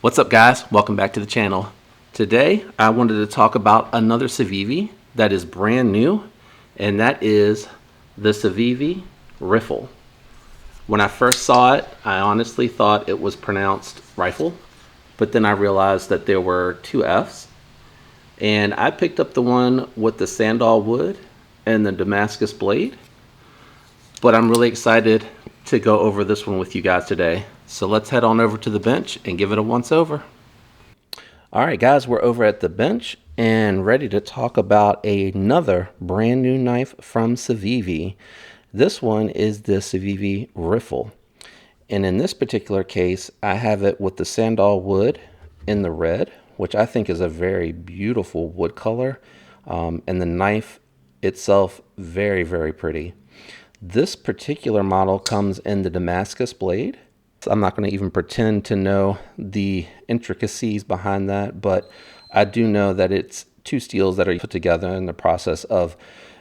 What's up, guys? Welcome back to the channel. Today I wanted to talk about another Civivi that is brand new, and that is the Civivi Riffle. When I first saw it, I honestly thought it was pronounced rifle, but then I realized that there were two F's, and I picked up the one with the sandal wood and the Damascus blade, but I'm really excited to go over this one with you guys today. So let's head on over to the bench and give it a once over. All right, guys, we're over at the bench and ready to talk about another brand new knife from Civivi. This one is the Civivi Riffle. And in this particular case, I have it with the sandal wood in the red, which I think is a very beautiful wood color. And the knife itself, very, very pretty. This particular model comes in the Damascus blade. I'm not going to even pretend to know the intricacies behind that, but I do know that it's two steels that are put together in the process of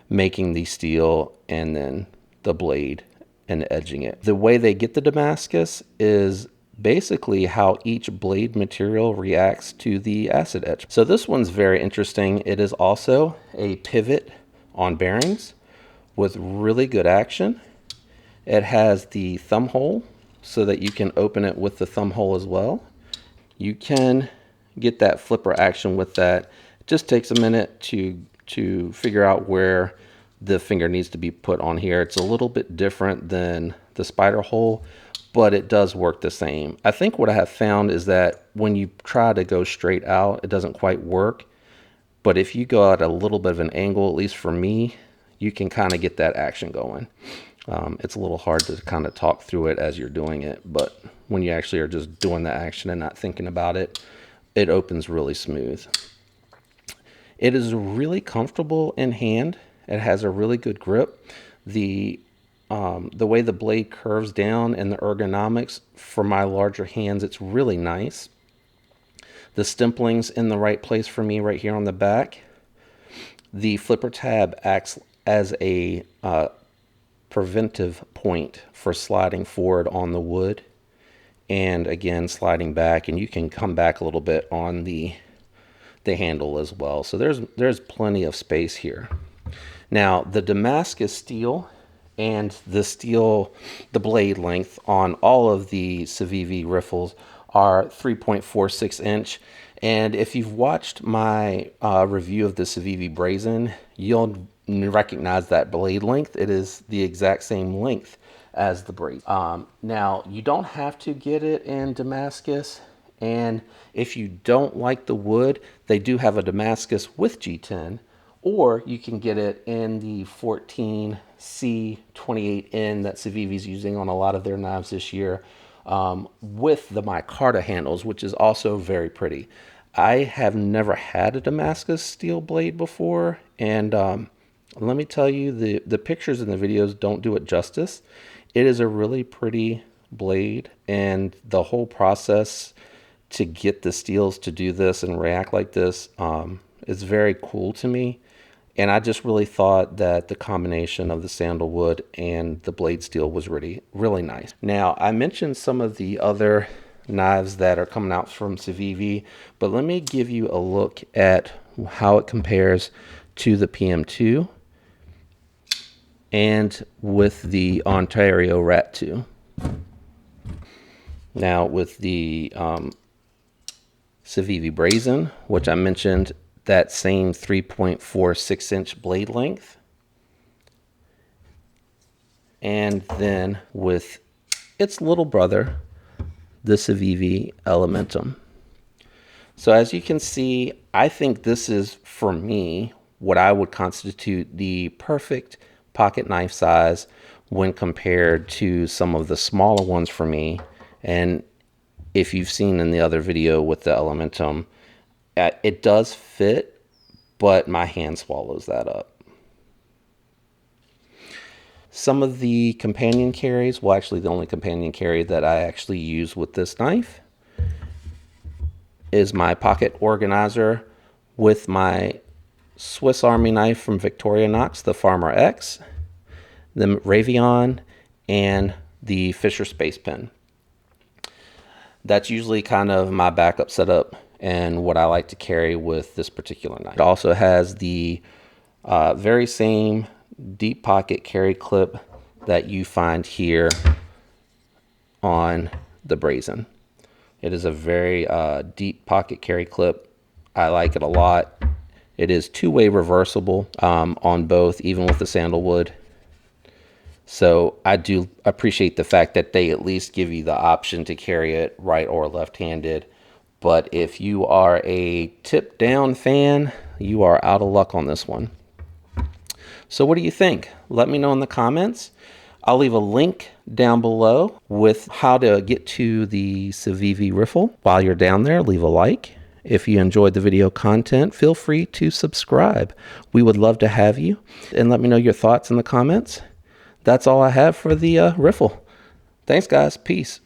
making the steel and then the blade and edging it. The way they get the Damascus is basically how each blade material reacts to the acid etch. So this one's very interesting. It is also a pivot on bearings with really good action. It has the thumb hole so that you can open it with the thumb hole as well. You can get that flipper action with that. It just takes a minute to figure out where the finger needs to be put on here. It's a little bit different than the spider hole, but it does work the same. I think what I have found is that when you try to go straight out, it doesn't quite work. But if you go at a little bit of an angle, at least for me, you can kind of get that action going. It's a little hard to kind of talk through it as you're doing it, but when you actually are just doing the action and not thinking about it, it opens really smooth. It is really comfortable in hand. It has a really good grip. The way the blade curves down and the ergonomics for my larger hands, it's really nice. The stempling's in the right place for me right here on the back. The flipper tab acts as a preventive point for sliding forward on the wood, and again sliding back, and you can come back a little bit on the handle as well. So there's plenty of space here. Now the Damascus steel and the blade length on all of the Civivi Riffles are 3.46 inch. And if you've watched my review of the Civivi Brazen, you'll recognize that blade length. It is the exact same length as the Brazen. Now, you don't have to get it in Damascus. And if you don't like the wood, they do have a Damascus with G10. Or you can get it in the 14C28N that Civivi's using on a lot of their knives this year, with the micarta handles, which is also very pretty. I have never had a Damascus steel blade before, and let me tell you, the pictures and the videos don't do it justice. It is a really pretty blade, and the whole process to get the steels to do this and react like this is very cool to me. And I just really thought that the combination of the sandalwood and the blade steel was really, really nice. Now, I mentioned some of the other knives that are coming out from Civivi, but let me give you a look at how it compares to the PM2 and with the Ontario Rat 2. Now, with the Civivi Brazen, which I mentioned, that same 3.46 inch blade length, and then with its little brother, the Civivi Elementum. So as you can see, I think this is, for me, what I would constitute the perfect pocket knife size when compared to some of the smaller ones for me. And if you've seen in the other video with the Elementum, it does fit, but my hand swallows that up. Some of the companion carries, well, actually the only companion carry that I actually use with this knife is my pocket organizer with my Swiss Army knife from Victorinox, the Farmer X, the Ravion, and the Fisher Space Pen. That's usually kind of my backup setup and what I like to carry with this particular knife. It also has the very same deep pocket carry clip that you find here on the Brazen. It is a very deep pocket carry clip. I like it a lot. It is two-way reversible on both, even with the sandalwood. So I do appreciate the fact that they at least give you the option to carry it right or left-handed. But if you are a tip down fan, you are out of luck on this one. So what do you think? Let me know in the comments. I'll leave a link down below with how to get to the Civivi Riffle. While you're down there, leave a like. If you enjoyed the video content, feel free to subscribe. We would love to have you. And let me know your thoughts in the comments. That's all I have for the Riffle. Thanks, guys. Peace.